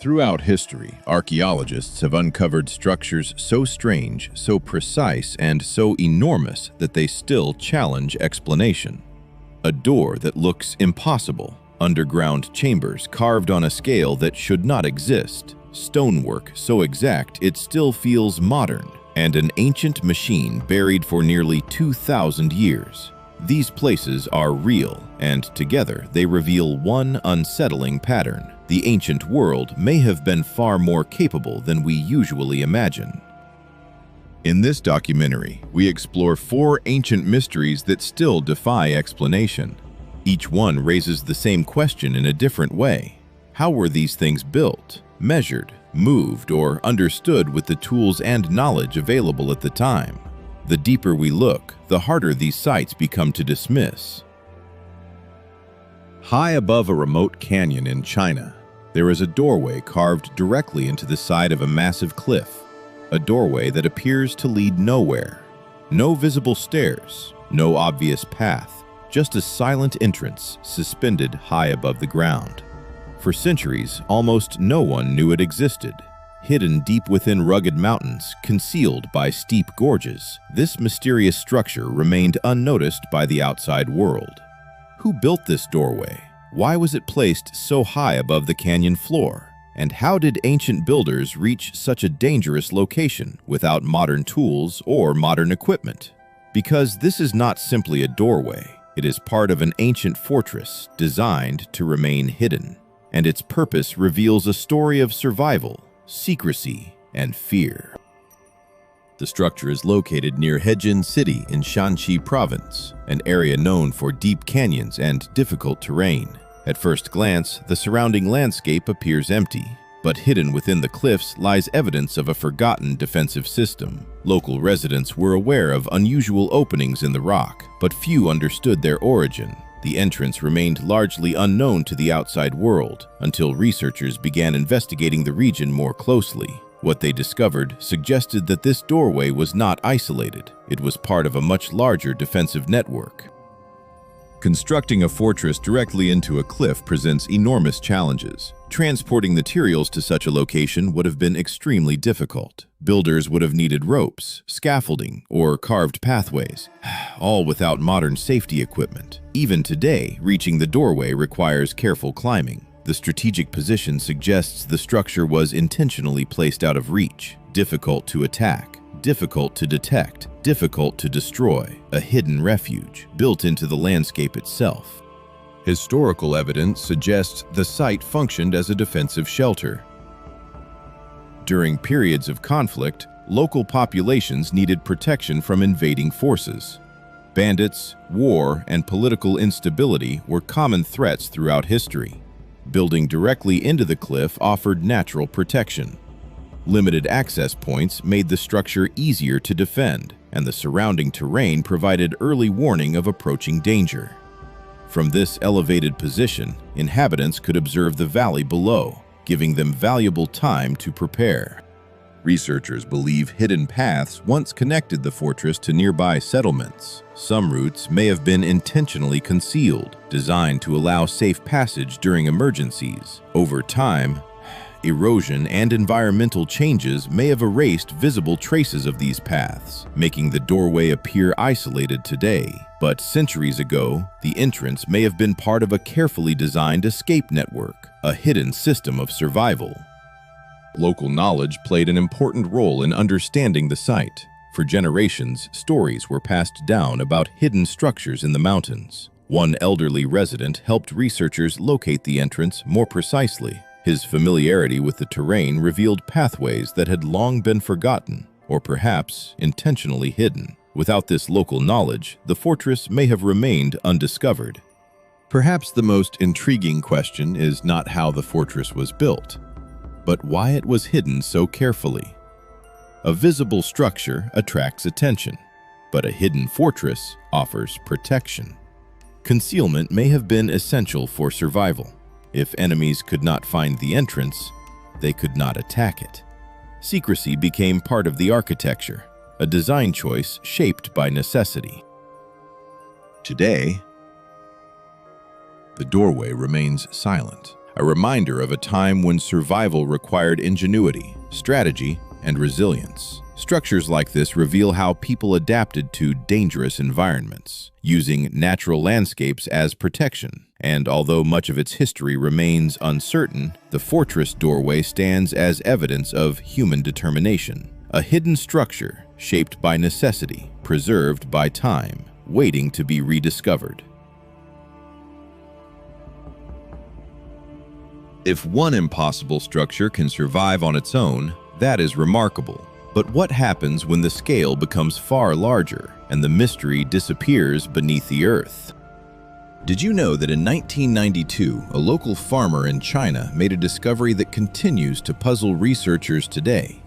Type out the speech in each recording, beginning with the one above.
Throughout history, archaeologists have uncovered structures so strange, so precise, and so enormous that they still challenge explanation. A door that looks impossible, underground chambers carved on a scale that should not exist, stonework so exact it still feels modern, and an ancient machine buried for nearly 2,000 years. These places are real, and together they reveal one unsettling pattern. The ancient world may have been far more capable than we usually imagine. In this documentary, we explore 4 ancient mysteries that still defy explanation. Each one raises the same question in a different way. How were these things built, measured, moved, or understood with the tools and knowledge available at the time? The deeper we look, the harder these sites become to dismiss. High above a remote canyon in China, there is a doorway carved directly into the side of a massive cliff. A doorway that appears to lead nowhere. No visible stairs, no obvious path, just a silent entrance suspended high above the ground. For centuries, almost no one knew it existed. Hidden deep within rugged mountains, concealed by steep gorges, this mysterious structure remained unnoticed by the outside world. Who built this doorway? Why was it placed so high above the canyon floor? And how did ancient builders reach such a dangerous location without modern tools or modern equipment? Because this is not simply a doorway, it is part of an ancient fortress designed to remain hidden, and its purpose reveals a story of survival, secrecy, and fear. The structure is located near Hejin City in Shanxi Province, an area known for deep canyons and difficult terrain. At first glance, the surrounding landscape appears empty, but hidden within the cliffs lies evidence of a forgotten defensive system. Local residents were aware of unusual openings in the rock, but few understood their origin. The entrance remained largely unknown to the outside world until researchers began investigating the region more closely. What they discovered suggested that this doorway was not isolated. It was part of a much larger defensive network. Constructing a fortress directly into a cliff presents enormous challenges. Transporting materials to such a location would have been extremely difficult. Builders would have needed ropes, scaffolding, or carved pathways, all without modern safety equipment. Even today, reaching the doorway requires careful climbing. The strategic position suggests the structure was intentionally placed out of reach, difficult to attack, difficult to detect, difficult to destroy, a hidden refuge built into the landscape itself. Historical evidence suggests the site functioned as a defensive shelter. During periods of conflict, local populations needed protection from invading forces. Bandits, war, and political instability were common threats throughout history. Building directly into the cliff offered natural protection. Limited access points made the structure easier to defend, and the surrounding terrain provided early warning of approaching danger. From this elevated position, inhabitants could observe the valley below, giving them valuable time to prepare. Researchers believe hidden paths once connected the fortress to nearby settlements. Some routes may have been intentionally concealed, designed to allow safe passage during emergencies. Over time, erosion and environmental changes may have erased visible traces of these paths, making the doorway appear isolated today. But centuries ago, the entrance may have been part of a carefully designed escape network, a hidden system of survival. Local knowledge played an important role in understanding the site. For generations, stories were passed down about hidden structures in the mountains. One elderly resident helped researchers locate the entrance more precisely. His familiarity with the terrain revealed pathways that had long been forgotten, or perhaps intentionally hidden. Without this local knowledge, the fortress may have remained undiscovered. Perhaps the most intriguing question is not how the fortress was built, but why it was hidden so carefully. A visible structure attracts attention, but a hidden fortress offers protection. Concealment may have been essential for survival. If enemies could not find the entrance, they could not attack it. Secrecy became part of the architecture, a design choice shaped by necessity. Today, the doorway remains silent. a reminder of a time when survival required ingenuity, strategy, and resilience. Structures like this reveal how people adapted to dangerous environments, using natural landscapes as protection. And although much of its history remains uncertain, the fortress doorway stands as evidence of human determination. A hidden structure shaped by necessity, preserved by time, waiting to be rediscovered. If one impossible structure can survive on its own, that is remarkable. But what happens when the scale becomes far larger and the mystery disappears beneath the earth? Did you know that in 1992, a local farmer in China made a discovery that continues to puzzle researchers today?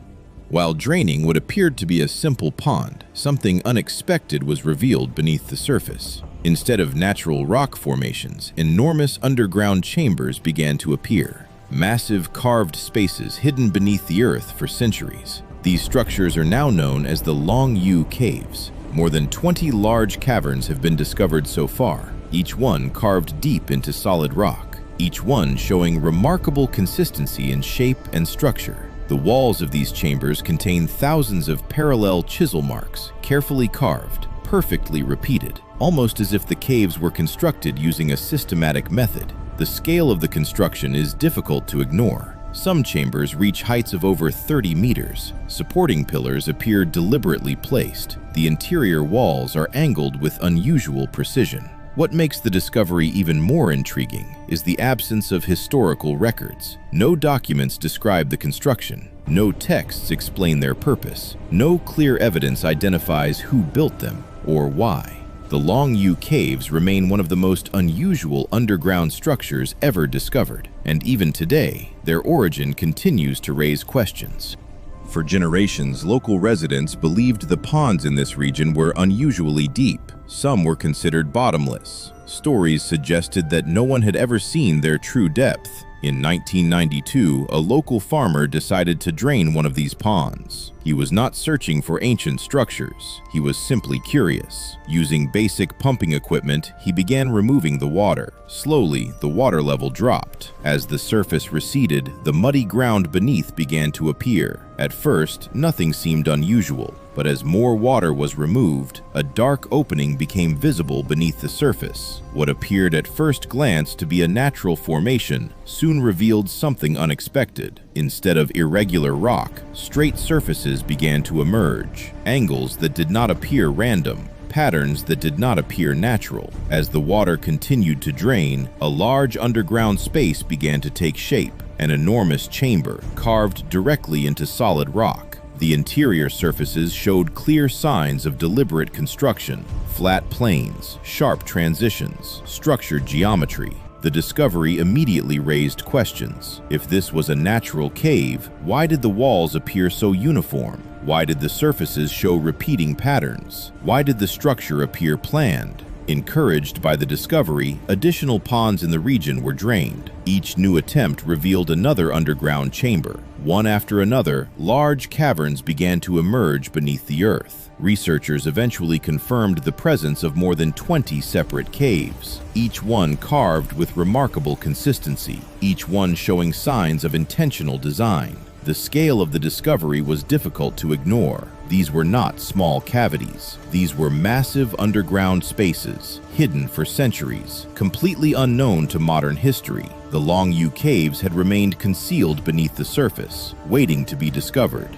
While draining what appeared to be a simple pond, something unexpected was revealed beneath the surface. Instead of natural rock formations, enormous underground chambers began to appear. Massive carved spaces hidden beneath the earth for centuries. These structures are now known as the Longyou Caves. More than 20 large caverns have been discovered so far, each one carved deep into solid rock, each one showing remarkable consistency in shape and structure. The walls of these chambers contain thousands of parallel chisel marks, carefully carved, perfectly repeated, almost as if the caves were constructed using a systematic method. The scale of the construction is difficult to ignore. Some chambers reach heights of over 30 meters. Supporting pillars appear deliberately placed. The interior walls are angled with unusual precision. What makes the discovery even more intriguing is the absence of historical records. No documents describe the construction. No texts explain their purpose. No clear evidence identifies who built them or why. The Longyou Caves remain one of the most unusual underground structures ever discovered, and even today, their origin continues to raise questions. For generations, local residents believed the ponds in this region were unusually deep. Some were considered bottomless. Stories suggested that no one had ever seen their true depth. In 1992, a local farmer decided to drain one of these ponds. He was not searching for ancient structures. He was simply curious. Using basic pumping equipment, he began removing the water. Slowly, the water level dropped. As the surface receded, the muddy ground beneath began to appear. At first, nothing seemed unusual, but as more water was removed, a dark opening became visible beneath the surface. What appeared at first glance to be a natural formation soon revealed something unexpected. Instead of irregular rock, straight surfaces began to emerge, angles that did not appear random, patterns that did not appear natural. As the water continued to drain, a large underground space began to take shape, an enormous chamber carved directly into solid rock. The interior surfaces showed clear signs of deliberate construction: flat planes, sharp transitions, structured geometry. The discovery immediately raised questions. If this was a natural cave, why did the walls appear so uniform? Why did the surfaces show repeating patterns? Why did the structure appear planned? Encouraged by the discovery, additional ponds in the region were drained. Each new attempt revealed another underground chamber. One after another, large caverns began to emerge beneath the earth. Researchers eventually confirmed the presence of more than 20 separate caves, each one carved with remarkable consistency, each one showing signs of intentional design. The scale of the discovery was difficult to ignore. These were not small cavities. These were massive underground spaces, hidden for centuries, completely unknown to modern history. The Longyou Caves had remained concealed beneath the surface, waiting to be discovered.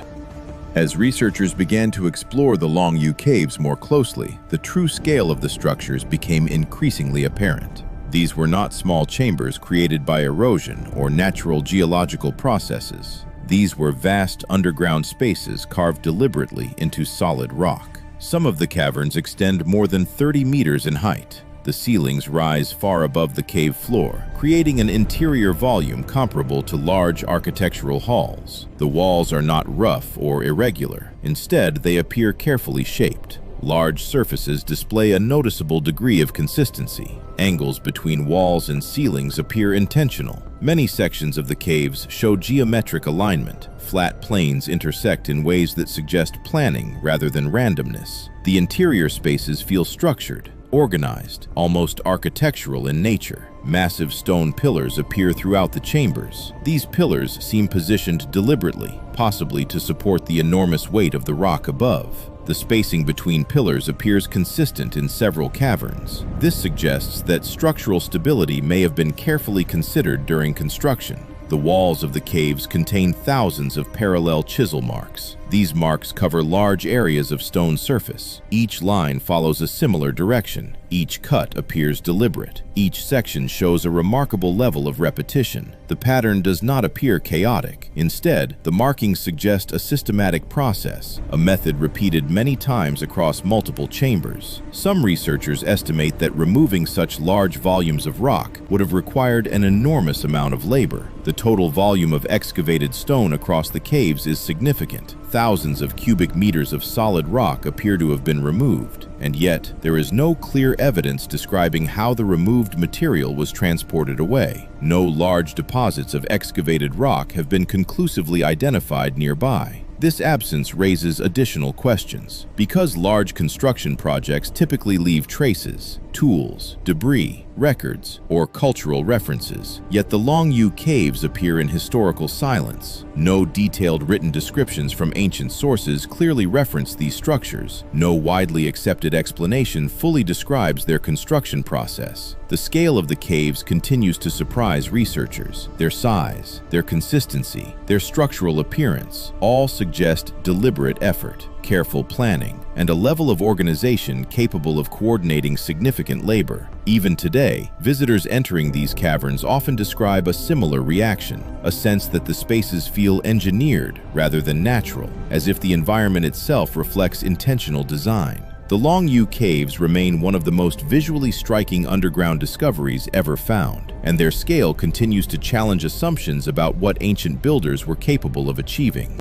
As researchers began to explore the Longyou Caves more closely, the true scale of the structures became increasingly apparent. These were not small chambers created by erosion or natural geological processes. These were vast underground spaces carved deliberately into solid rock. Some of the caverns extend more than 30 meters in height. The ceilings rise far above the cave floor, creating an interior volume comparable to large architectural halls. The walls are not rough or irregular. Instead, they appear carefully shaped. Large surfaces display a noticeable degree of consistency. Angles between walls and ceilings appear intentional. Many sections of the caves show geometric alignment. Flat planes intersect in ways that suggest planning rather than randomness. The interior spaces feel structured, organized, almost architectural in nature. Massive stone pillars appear throughout the chambers. These pillars seem positioned deliberately, possibly to support the enormous weight of the rock above. The spacing between pillars appears consistent in several caverns. This suggests that structural stability may have been carefully considered during construction. The walls of the caves contain thousands of parallel chisel marks. These marks cover large areas of stone surface. Each line follows a similar direction. Each cut appears deliberate. Each section shows a remarkable level of repetition. The pattern does not appear chaotic. Instead, the markings suggest a systematic process, a method repeated many times across multiple chambers. Some researchers estimate that removing such large volumes of rock would have required an enormous amount of labor. The total volume of excavated stone across the caves is significant. Thousands of cubic meters of solid rock appear to have been removed, and yet there is no clear evidence describing how the removed material was transported away. No large deposits of excavated rock have been conclusively identified nearby. This absence raises additional questions. Because large construction projects typically leave traces, tools, debris, records, or cultural references, yet the Longyou Caves appear in historical silence. No detailed written descriptions from ancient sources clearly reference these structures. No widely accepted explanation fully describes their construction process. The scale of the caves continues to surprise researchers. Their size, their consistency, their structural appearance all suggest deliberate effort, careful planning, and a level of organization capable of coordinating significant labor. Even today, visitors entering these caverns often describe a similar reaction, a sense that the spaces feel engineered rather than natural, as if the environment itself reflects intentional design. The Longyou Caves remain one of the most visually striking underground discoveries ever found, and their scale continues to challenge assumptions about what ancient builders were capable of achieving.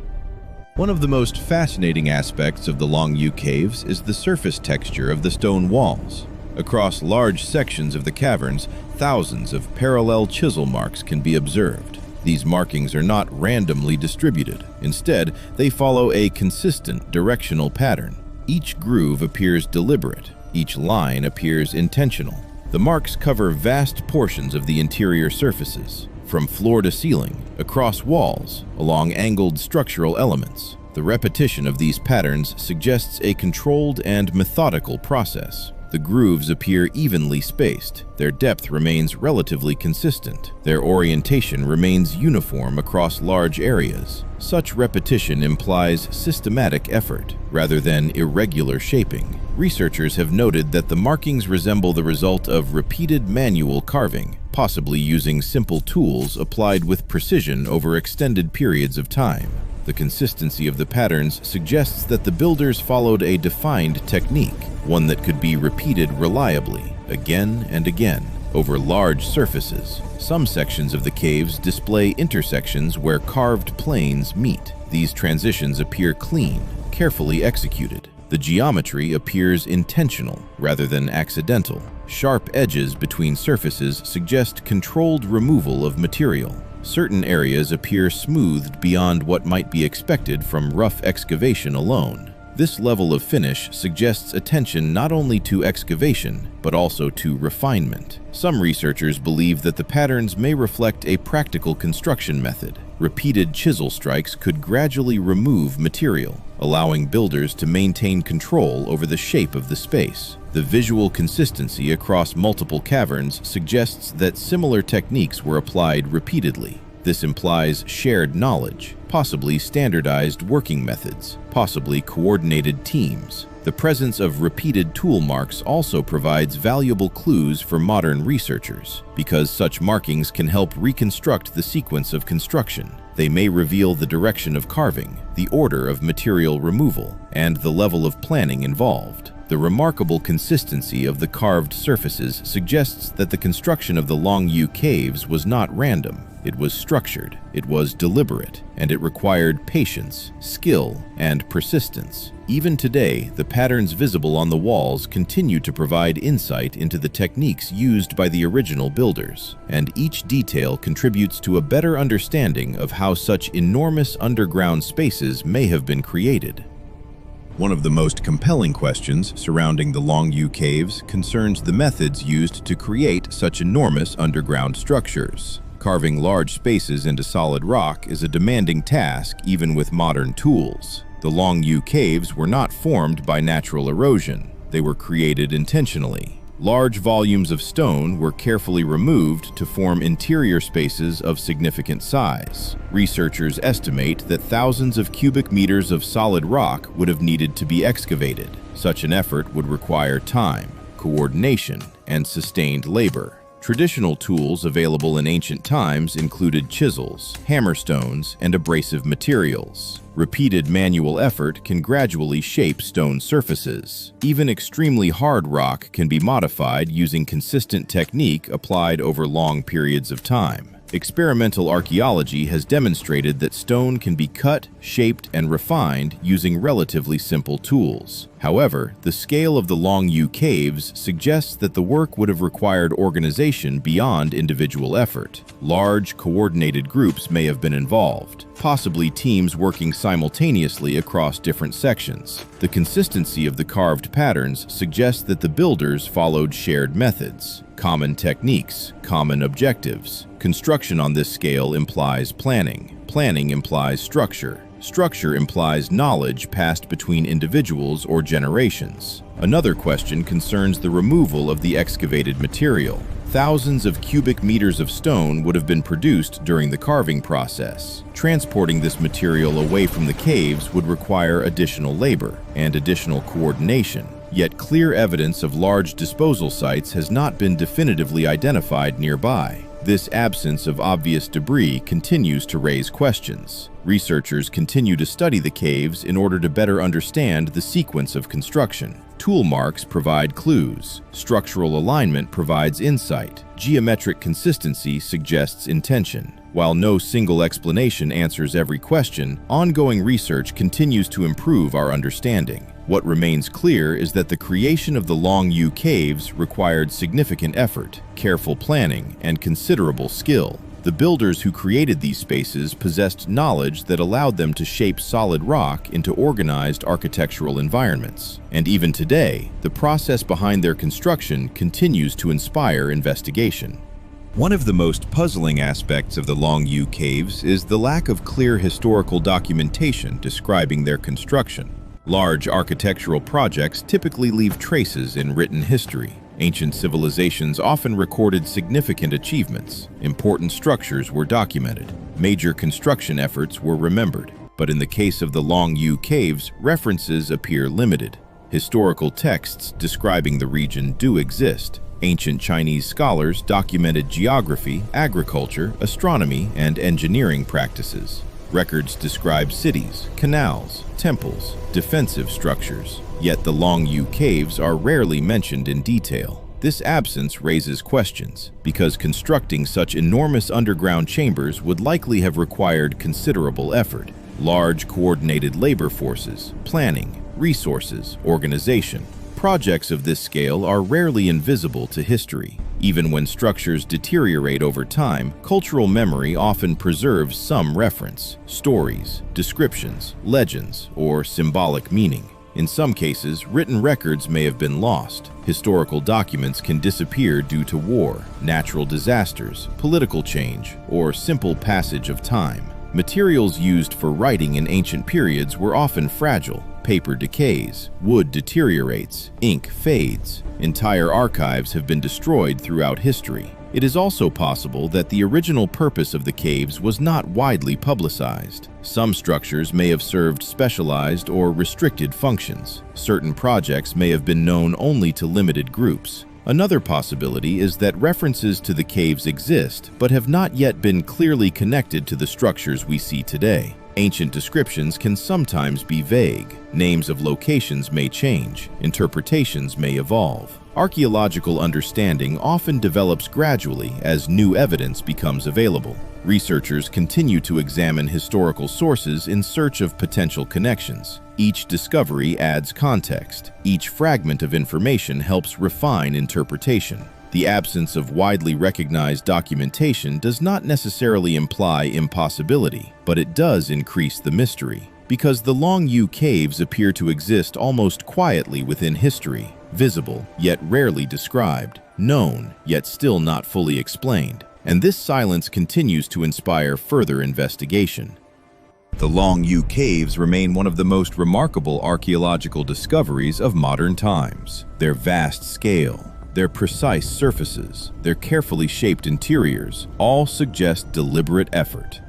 One of the most fascinating aspects of the Longyou Caves is the surface texture of the stone walls. Across large sections of the caverns, thousands of parallel chisel marks can be observed. These markings are not randomly distributed. Instead, they follow a consistent directional pattern. Each groove appears deliberate. Each line appears intentional. The marks cover vast portions of the interior surfaces, from floor to ceiling, across walls, along angled structural elements. The repetition of these patterns suggests a controlled and methodical process. The grooves appear evenly spaced. Their depth remains relatively consistent. Their orientation remains uniform across large areas. Such repetition implies systematic effort, rather than irregular shaping. Researchers have noted that the markings resemble the result of repeated manual carving, possibly using simple tools applied with precision over extended periods of time. The consistency of the patterns suggests that the builders followed a defined technique, one that could be repeated reliably, again and again, over large surfaces. Some sections of the caves display intersections where carved planes meet. These transitions appear clean, carefully executed. The geometry appears intentional rather than accidental. Sharp edges between surfaces suggest controlled removal of material. Certain areas appear smoothed beyond what might be expected from rough excavation alone. This level of finish suggests attention not only to excavation, but also to refinement. Some researchers believe that the patterns may reflect a practical construction method. Repeated chisel strikes could gradually remove material, allowing builders to maintain control over the shape of the space. The visual consistency across multiple caverns suggests that similar techniques were applied repeatedly. This implies shared knowledge, possibly standardized working methods, possibly coordinated teams. The presence of repeated tool marks also provides valuable clues for modern researchers, because such markings can help reconstruct the sequence of construction. They may reveal the direction of carving, the order of material removal, and the level of planning involved. The remarkable consistency of the carved surfaces suggests that the construction of the Longyou Caves was not random. It was structured, it was deliberate, and it required patience, skill, and persistence. Even today, the patterns visible on the walls continue to provide insight into the techniques used by the original builders, and each detail contributes to a better understanding of how such enormous underground spaces may have been created. One of the most compelling questions surrounding the Longyou Caves concerns the methods used to create such enormous underground structures. Carving large spaces into solid rock is a demanding task even with modern tools. The Longyou Caves were not formed by natural erosion. They were created intentionally. Large volumes of stone were carefully removed to form interior spaces of significant size. Researchers estimate that thousands of cubic meters of solid rock would have needed to be excavated. Such an effort would require time, coordination, and sustained labor. Traditional tools available in ancient times included chisels, hammerstones, and abrasive materials. Repeated manual effort can gradually shape stone surfaces. Even extremely hard rock can be modified using consistent technique applied over long periods of time. Experimental archaeology has demonstrated that stone can be cut, shaped, and refined using relatively simple tools. However, the scale of the Longyou Caves suggests that the work would have required organization beyond individual effort. Large, coordinated groups may have been involved, possibly teams working simultaneously across different sections. The consistency of the carved patterns suggests that the builders followed shared methods, common techniques, common objectives. Construction on this scale implies planning. Planning implies structure. Structure implies knowledge passed between individuals or generations. Another question concerns the removal of the excavated material. Thousands of cubic meters of stone would have been produced during the carving process. Transporting this material away from the caves would require additional labor and additional coordination. Yet clear evidence of large disposal sites has not been definitively identified nearby. This absence of obvious debris continues to raise questions. Researchers continue to study the caves in order to better understand the sequence of construction. Tool marks provide clues. Structural alignment provides insight. Geometric consistency suggests intention. While no single explanation answers every question, ongoing research continues to improve our understanding. What remains clear is that the creation of the Longyou Caves required significant effort, careful planning, and considerable skill. The builders who created these spaces possessed knowledge that allowed them to shape solid rock into organized architectural environments. And even today, the process behind their construction continues to inspire investigation. One of the most puzzling aspects of the Longyou Caves is the lack of clear historical documentation describing their construction. Large architectural projects typically leave traces in written history. Ancient civilizations often recorded significant achievements. Important structures were documented. Major construction efforts were remembered. But in the case of the Longyou Caves, references appear limited. Historical texts describing the region do exist. Ancient Chinese scholars documented geography, agriculture, astronomy, and engineering practices. Records describe cities, canals, temples, defensive structures. Yet the Longyou Caves are rarely mentioned in detail. This absence raises questions, because constructing such enormous underground chambers would likely have required considerable effort. Large, coordinated labor forces, planning, resources, organization. Projects of this scale are rarely invisible to history. Even when structures deteriorate over time, cultural memory often preserves some reference, stories, descriptions, legends, or symbolic meaning. In some cases, written records may have been lost. Historical documents can disappear due to war, natural disasters, political change, or simple passage of time. Materials used for writing in ancient periods were often fragile. Paper decays, wood deteriorates, ink fades. Entire archives have been destroyed throughout history. It is also possible that the original purpose of the caves was not widely publicized. Some structures may have served specialized or restricted functions. Certain projects may have been known only to limited groups. Another possibility is that references to the caves exist, but have not yet been clearly connected to the structures we see today. Ancient descriptions can sometimes be vague. Names of locations may change. Interpretations may evolve. Archaeological understanding often develops gradually as new evidence becomes available. Researchers continue to examine historical sources in search of potential connections. Each discovery adds context. Each fragment of information helps refine interpretation. The absence of widely recognized documentation does not necessarily imply impossibility, but it does increase the mystery. Because the Longyou Caves appear to exist almost quietly within history, visible yet rarely described, known yet still not fully explained, and this silence continues to inspire further investigation. The Longyou Caves remain one of the most remarkable archaeological discoveries of modern times. Their vast scale, their precise surfaces, their carefully shaped interiors all suggest deliberate effort.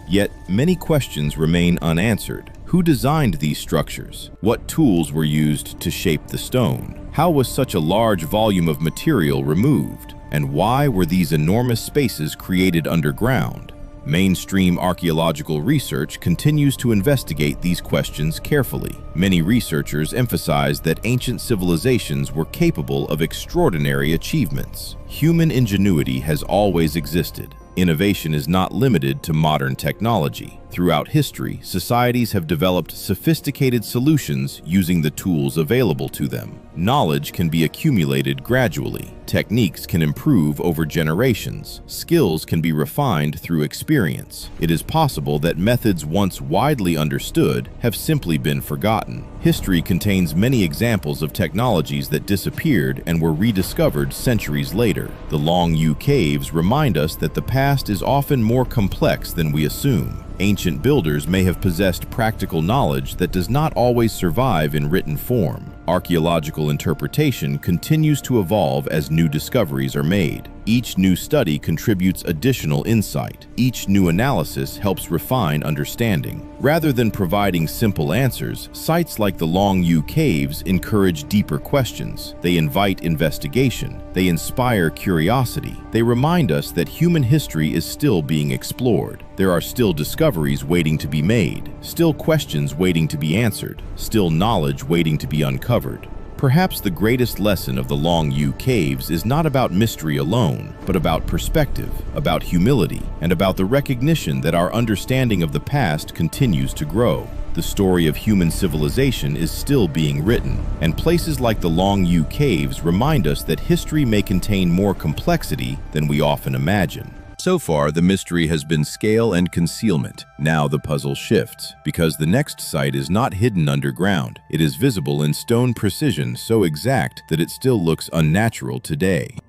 Yet, many questions remain unanswered. Who designed these structures? What tools were used to shape the stone? How was such a large volume of material removed? And why were these enormous spaces created underground? Mainstream archaeological research continues to investigate these questions carefully. Many researchers emphasize that ancient civilizations were capable of extraordinary achievements. Human ingenuity has always existed. Innovation is not limited to modern technology. Throughout history, societies have developed sophisticated solutions using the tools available to them. Knowledge can be accumulated gradually. Techniques can improve over generations. Skills can be refined through experience. It is possible that methods once widely understood have simply been forgotten. History contains many examples of technologies that disappeared and were rediscovered centuries later. The Longyou Caves remind us that the past is often more complex than we assume. Ancient builders may have possessed practical knowledge that does not always survive in written form. Archaeological interpretation continues to evolve as new discoveries are made. Each new study contributes additional insight. Each new analysis helps refine understanding. Rather than providing simple answers, sites like the Longyou Caves encourage deeper questions. They invite investigation. They inspire curiosity. They remind us that human history is still being explored. There are still discoveries waiting to be made, still questions waiting to be answered, still knowledge waiting to be uncovered. Perhaps the greatest lesson of the Longyou Caves is not about mystery alone, but about perspective, about humility, and about the recognition that our understanding of the past continues to grow. The story of human civilization is still being written, and places like the Longyou Caves remind us that history may contain more complexity than we often imagine. So far, the mystery has been scale and concealment. Now the puzzle shifts, because the next site is not hidden underground. It is visible in stone precision so exact that it still looks unnatural today.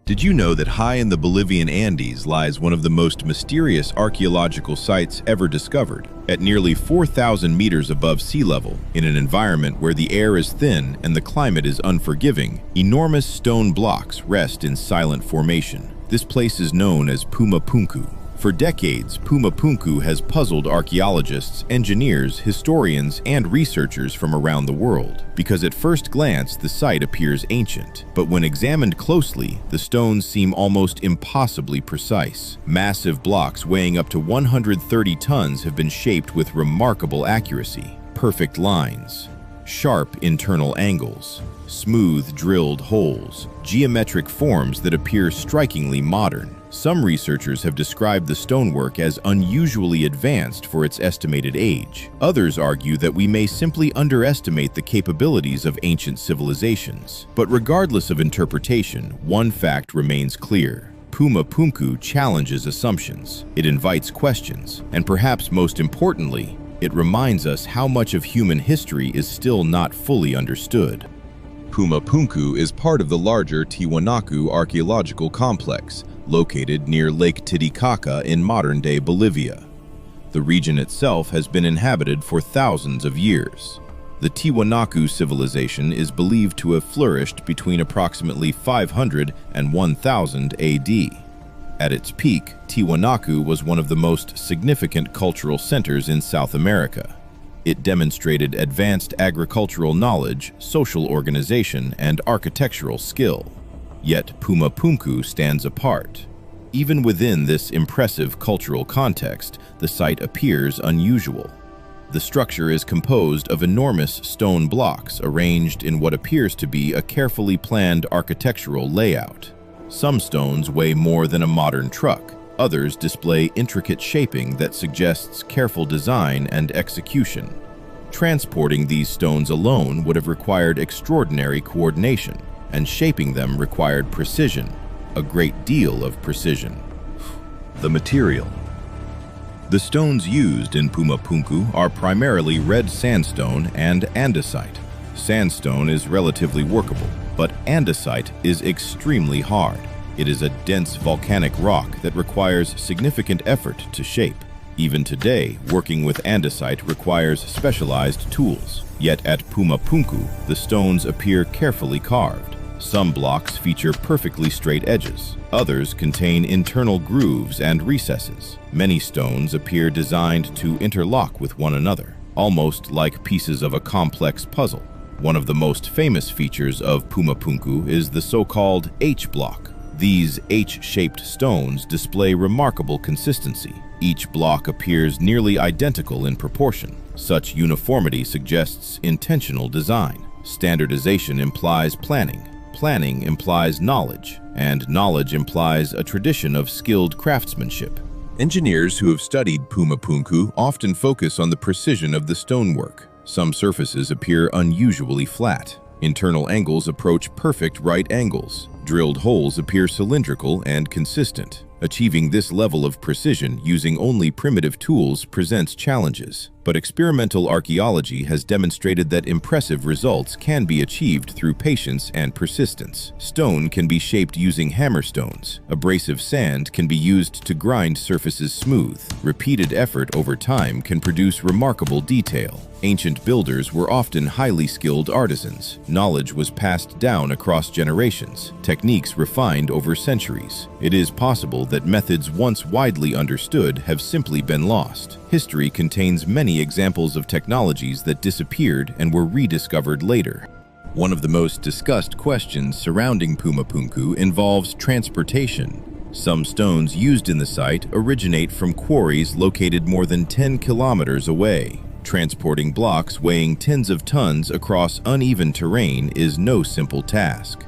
Did you know that high in the Bolivian Andes lies one of the most mysterious archaeological sites ever discovered? At nearly 4,000 meters above sea level, in an environment where the air is thin and the climate is unforgiving, enormous stone blocks rest in silent formation. This place is known as Puma Punku. For decades, Puma Punku has puzzled archaeologists, engineers, historians, and researchers from around the world, because at first glance the site appears ancient. But when examined closely, the stones seem almost impossibly precise. Massive blocks weighing up to 130 tons have been shaped with remarkable accuracy. Perfect lines, sharp internal angles, smooth drilled holes, geometric forms that appear strikingly modern. Some researchers have described the stonework as unusually advanced for its estimated age. Others argue that we may simply underestimate the capabilities of ancient civilizations. But regardless of interpretation, one fact remains clear. Puma Punku challenges assumptions. It invites questions, and perhaps most importantly, it reminds us how much of human history is still not fully understood. Puma Punku is part of the larger Tiwanaku archaeological complex, located near Lake Titicaca in modern-day Bolivia. The region itself has been inhabited for thousands of years. The Tiwanaku civilization is believed to have flourished between approximately 500 and 1000 AD. At its peak, Tiwanaku was one of the most significant cultural centers in South America. It demonstrated advanced agricultural knowledge, social organization, and architectural skill. Yet Puma Punku stands apart. Even within this impressive cultural context, the site appears unusual. The structure is composed of enormous stone blocks arranged in what appears to be a carefully planned architectural layout. Some stones weigh more than a modern truck. Others display intricate shaping that suggests careful design and execution. Transporting these stones alone would have required extraordinary coordination, and shaping them required precision, a great deal of precision. The material. The stones used in Puma Punku are primarily red sandstone and andesite. Sandstone is relatively workable, but andesite is extremely hard. It is a dense volcanic rock that requires significant effort to shape. Even today, working with andesite requires specialized tools. Yet at Puma Punku, the stones appear carefully carved. Some blocks feature perfectly straight edges. Others contain internal grooves and recesses. Many stones appear designed to interlock with one another, almost like pieces of a complex puzzle. One of the most famous features of Puma Punku is the so-called H block. These H-shaped stones display remarkable consistency. Each block appears nearly identical in proportion. Such uniformity suggests intentional design. Standardization implies planning. Planning implies knowledge, and knowledge implies a tradition of skilled craftsmanship. Engineers who have studied Puma Punku often focus on the precision of the stonework. Some surfaces appear unusually flat. Internal angles approach perfect right angles. Drilled holes appear cylindrical and consistent. Achieving this level of precision using only primitive tools presents challenges, but experimental archaeology has demonstrated that impressive results can be achieved through patience and persistence. Stone can be shaped using hammerstones. Abrasive sand can be used to grind surfaces smooth. Repeated effort over time can produce remarkable detail. Ancient builders were often highly skilled artisans. Knowledge was passed down across generations, techniques refined over centuries. It is possible that methods once widely understood have simply been lost. History contains many examples of technologies that disappeared and were rediscovered later. One of the most discussed questions surrounding Puma Punku involves transportation. Some stones used in the site originate from quarries located more than 10 kilometers away. Transporting blocks weighing tens of tons across uneven terrain is no simple task,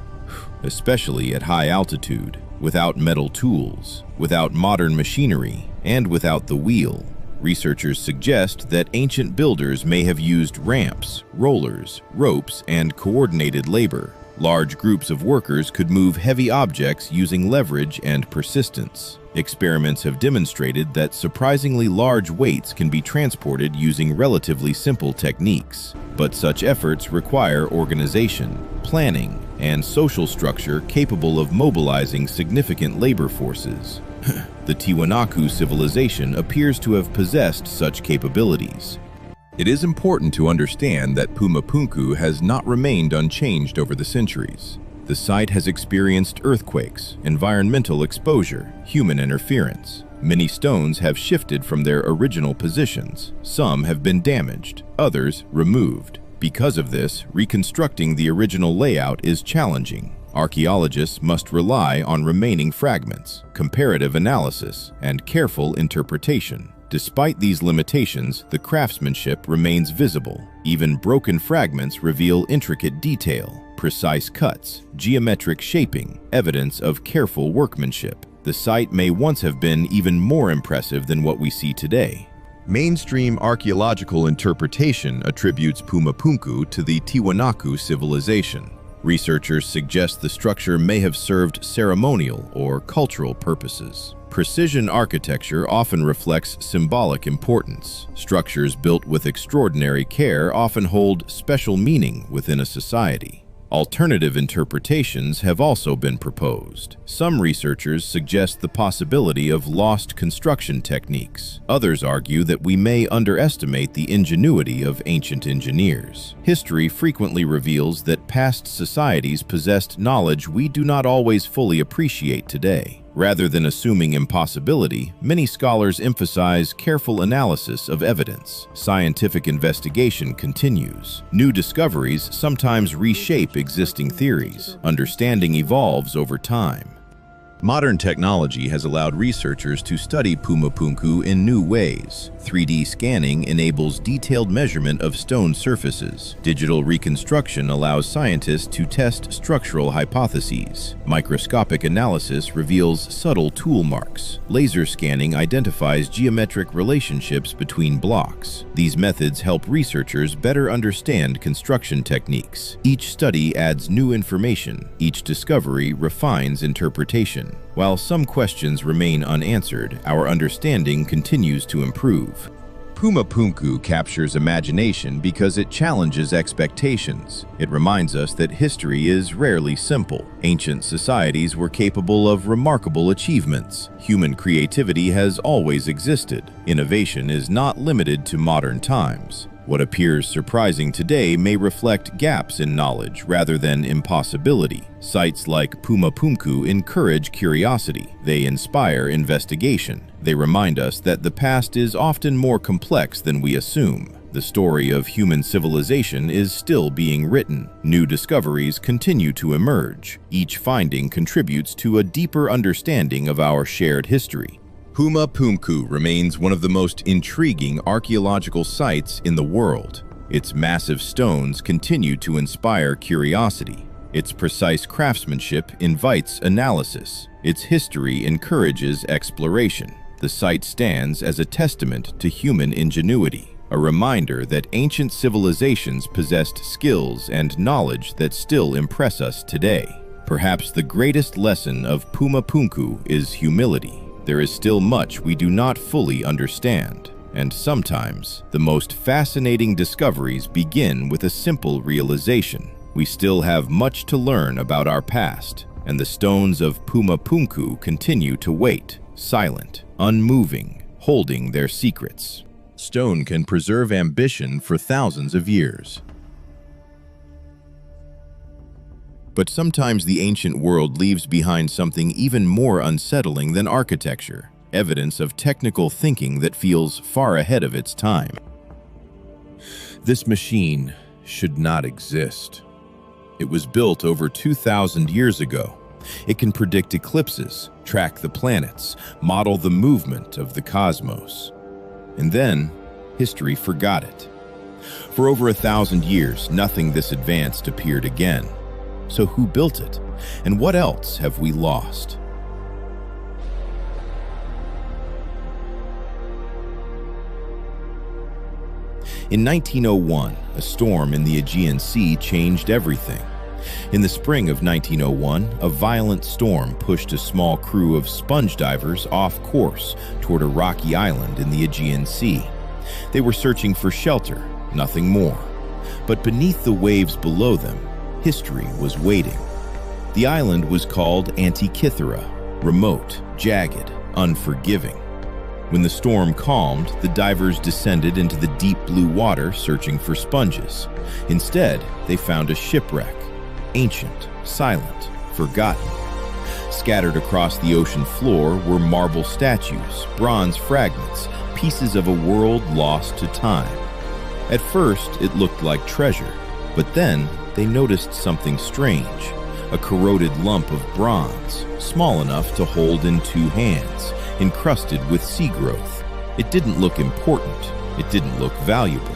especially at high altitude, without metal tools, without modern machinery, and without the wheel. Researchers suggest that ancient builders may have used ramps, rollers, ropes, and coordinated labor. Large groups of workers could move heavy objects using leverage and persistence. Experiments have demonstrated that surprisingly large weights can be transported using relatively simple techniques. But such efforts require organization, planning, and social structure capable of mobilizing significant labor forces. The Tiwanaku civilization appears to have possessed such capabilities. It is important to understand that Puma Punku has not remained unchanged over the centuries. The site has experienced earthquakes, environmental exposure, human interference. Many stones have shifted from their original positions. Some have been damaged, others removed. Because of this, reconstructing the original layout is challenging. Archaeologists must rely on remaining fragments, comparative analysis, and careful interpretation. Despite these limitations, the craftsmanship remains visible. Even broken fragments reveal intricate detail, precise cuts, geometric shaping, evidence of careful workmanship. The site may once have been even more impressive than what we see today. Mainstream archaeological interpretation attributes Puma Punku to the Tiwanaku civilization. Researchers suggest the structure may have served ceremonial or cultural purposes. Precision architecture often reflects symbolic importance. Structures built with extraordinary care often hold special meaning within a society. Alternative interpretations have also been proposed. Some researchers suggest the possibility of lost construction techniques. Others argue that we may underestimate the ingenuity of ancient engineers. History frequently reveals that past societies possessed knowledge we do not always fully appreciate today. Rather than assuming impossibility, many scholars emphasize careful analysis of evidence. Scientific investigation continues. New discoveries sometimes reshape existing theories. Understanding evolves over time. Modern technology has allowed researchers to study Puma Punku in new ways. 3D scanning enables detailed measurement of stone surfaces. Digital reconstruction allows scientists to test structural hypotheses. Microscopic analysis reveals subtle tool marks. Laser scanning identifies geometric relationships between blocks. These methods help researchers better understand construction techniques. Each study adds new information. Each discovery refines interpretation. While some questions remain unanswered, our understanding continues to improve. Puma Punku captures imagination because it challenges expectations. It reminds us that history is rarely simple. Ancient societies were capable of remarkable achievements. Human creativity has always existed. Innovation is not limited to modern times. What appears surprising today may reflect gaps in knowledge rather than impossibility. Sites like Puma Punku encourage curiosity. They inspire investigation. They remind us that the past is often more complex than we assume. The story of human civilization is still being written. New discoveries continue to emerge. Each finding contributes to a deeper understanding of our shared history. Puma Punku remains one of the most intriguing archaeological sites in the world. Its massive stones continue to inspire curiosity. Its precise craftsmanship invites analysis. Its history encourages exploration. The site stands as a testament to human ingenuity, a reminder that ancient civilizations possessed skills and knowledge that still impress us today. Perhaps the greatest lesson of Puma Punku is humility. There is still much we do not fully understand, and sometimes the most fascinating discoveries begin with a simple realization. We still have much to learn about our past, and the stones of Puma Punku continue to wait, silent, unmoving, holding their secrets. Stone can preserve ambition for thousands of years. But sometimes the ancient world leaves behind something even more unsettling than architecture, evidence of technical thinking that feels far ahead of its time. This machine should not exist. It was built over 2,000 years ago. It can predict eclipses, track the planets, model the movement of the cosmos. And then, history forgot it. For over 1,000 years, nothing this advanced appeared again. So who built it? And what else have we lost? In 1901, a storm in the Aegean Sea changed everything. In the spring of 1901, a violent storm pushed a small crew of sponge divers off course toward a rocky island in the Aegean Sea. They were searching for shelter, nothing more. But beneath the waves below them, history was waiting. The island was called Antikythera, remote, jagged, unforgiving. When the storm calmed, the divers descended into the deep blue water searching for sponges. Instead, they found a shipwreck, ancient, silent, forgotten. Scattered across the ocean floor were marble statues, bronze fragments, pieces of a world lost to time. At first, it looked like treasure, but then they noticed something strange, a corroded lump of bronze, small enough to hold in two hands, encrusted with sea growth. It didn't look important, it didn't look valuable,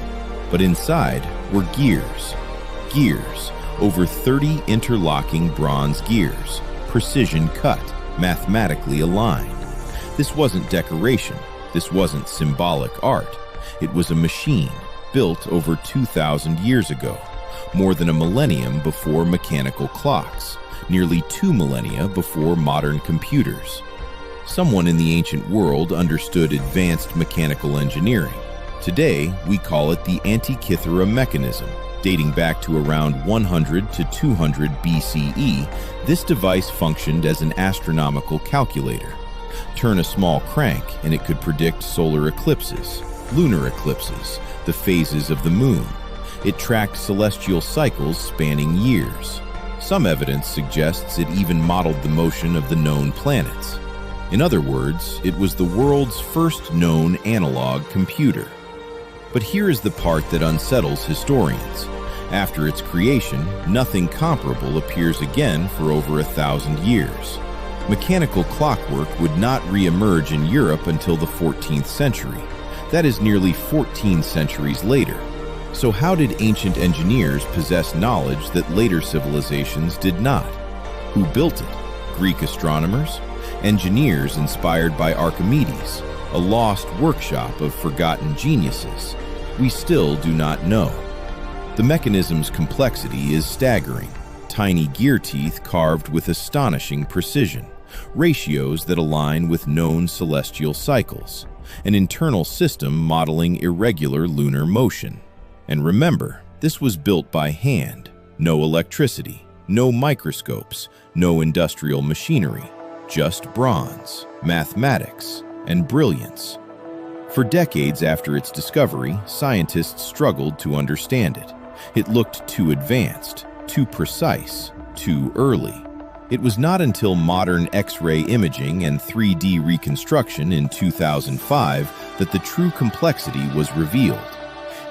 but inside were gears, over 30 interlocking bronze gears, precision cut, mathematically aligned. This wasn't decoration, this wasn't symbolic art, it was a machine built over 2,000 years ago. More than a millennium before mechanical clocks, nearly 2 millennia before modern computers. Someone in the ancient world understood advanced mechanical engineering. Today, we call it the Antikythera mechanism. Dating back to around 100 to 200 BCE, this device functioned as an astronomical calculator. Turn a small crank and it could predict solar eclipses, lunar eclipses, the phases of the moon. It tracked celestial cycles spanning years. Some evidence suggests it even modeled the motion of the known planets. In other words, it was the world's first known analog computer. But here is the part that unsettles historians. After its creation, nothing comparable appears again for over 1,000 years. Mechanical clockwork would not re-emerge in Europe until the 14th century. That is nearly 14 centuries later. So how did ancient engineers possess knowledge that later civilizations did not? Who built it? Greek astronomers? Engineers inspired by Archimedes, a lost workshop of forgotten geniuses? We still do not know. The mechanism's complexity is staggering. Tiny gear teeth carved with astonishing precision, ratios that align with known celestial cycles, an internal system modeling irregular lunar motion. And remember, this was built by hand. No electricity, no microscopes, no industrial machinery, just bronze, mathematics, and brilliance. For decades after its discovery, scientists struggled to understand it. It looked too advanced, too precise, too early. It was not until modern X-ray imaging and 3D reconstruction in 2005 that the true complexity was revealed.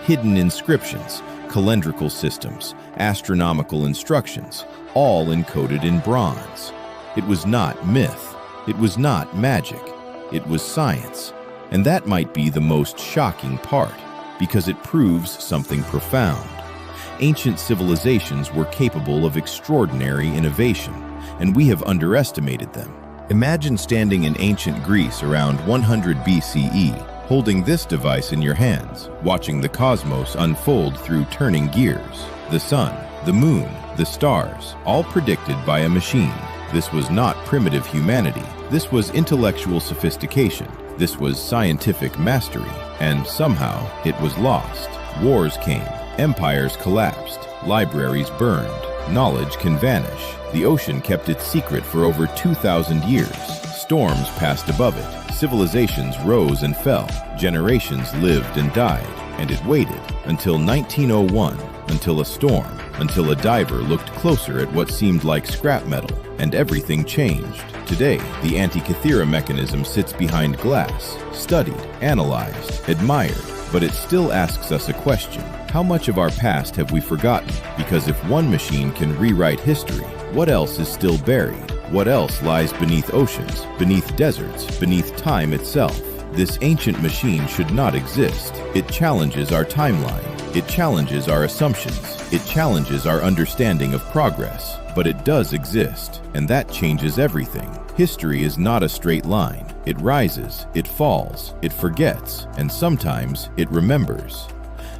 Hidden inscriptions, calendrical systems, astronomical instructions, all encoded in bronze. It was not myth. It was not magic. It was science. And that might be the most shocking part, because it proves something profound. Ancient civilizations were capable of extraordinary innovation, and we have underestimated them. Imagine standing in ancient Greece around 100 BCE, holding this device in your hands, watching the cosmos unfold through turning gears. The sun, the moon, the stars, all predicted by a machine. This was not primitive humanity. This was intellectual sophistication. This was scientific mastery. And somehow, it was lost. Wars came. Empires collapsed. Libraries burned. Knowledge can vanish. The ocean kept its secret for over 2,000 years. Storms passed above it. Civilizations rose and fell. Generations lived and died. And it waited until 1901, until a storm, until a diver looked closer at what seemed like scrap metal, and everything changed. Today, the Antikythera mechanism sits behind glass, studied, analyzed, admired, but it still asks us a question. How much of our past have we forgotten? Because if one machine can rewrite history, what else is still buried? What else lies beneath oceans, beneath deserts, beneath time itself? This ancient machine should not exist. It challenges our timeline. It challenges our assumptions. It challenges our understanding of progress. But it does exist, and that changes everything. History is not a straight line. It rises, it falls, it forgets, and sometimes it remembers.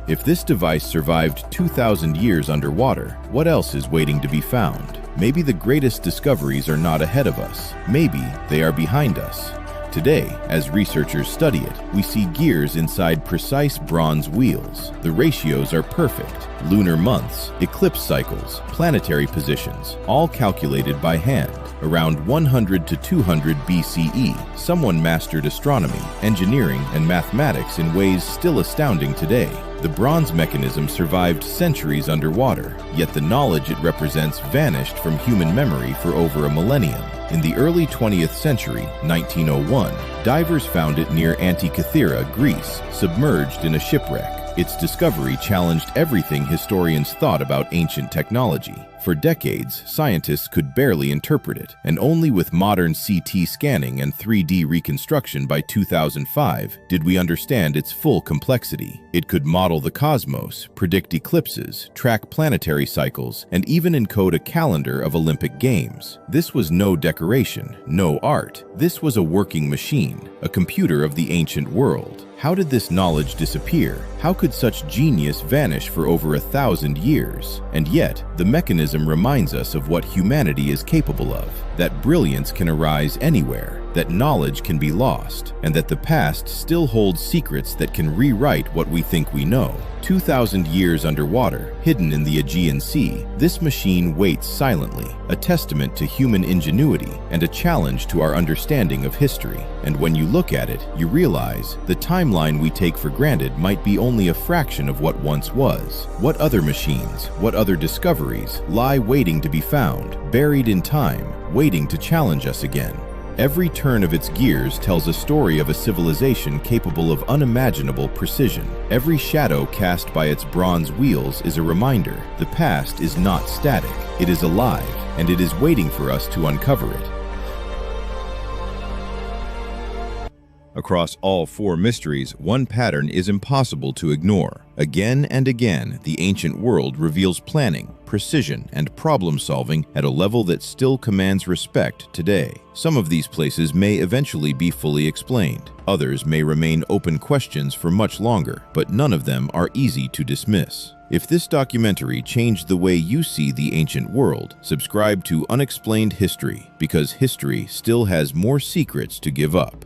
If this device survived 2,000 years underwater, what else is waiting to be found? Maybe the greatest discoveries are not ahead of us. Maybe they are behind us. Today, as researchers study it, we see gears inside precise bronze wheels. The ratios are perfect. Lunar months, eclipse cycles, planetary positions, all calculated by hand. Around 100 to 200 BCE, someone mastered astronomy, engineering, and mathematics in ways still astounding today. The bronze mechanism survived centuries underwater, yet the knowledge it represents vanished from human memory for over a millennium. In the early 20th century, 1901, divers found it near Antikythera, Greece, submerged in a shipwreck. Its discovery challenged everything historians thought about ancient technology. For decades, scientists could barely interpret it, and only with modern CT scanning and 3D reconstruction by 2005 did we understand its full complexity. It could model the cosmos, predict eclipses, track planetary cycles, and even encode a calendar of Olympic Games. This was no decoration, no art. This was a working machine, a computer of the ancient world. How did this knowledge disappear? How could such genius vanish for over 1,000 years? And yet, the mechanism reminds us of what humanity is capable of, that brilliance can arise anywhere, that knowledge can be lost, and that the past still holds secrets that can rewrite what we think we know. 2,000 years underwater, hidden in the Aegean Sea, this machine waits silently, a testament to human ingenuity and a challenge to our understanding of history. And when you look at it, you realize the timeline we take for granted might be only a fraction of what once was. What other machines, what other discoveries lie waiting to be found, buried in time, waiting to challenge us again? Every turn of its gears tells a story of a civilization capable of unimaginable precision. Every shadow cast by its bronze wheels is a reminder. The past is not static. It is alive, and it is waiting for us to uncover it. Across all four mysteries, one pattern is impossible to ignore. Again and again, the ancient world reveals planning, precision, and problem-solving at a level that still commands respect today. Some of these places may eventually be fully explained. Others may remain open questions for much longer, but none of them are easy to dismiss. If this documentary changed the way you see the ancient world, subscribe to Unexplained History, because history still has more secrets to give up.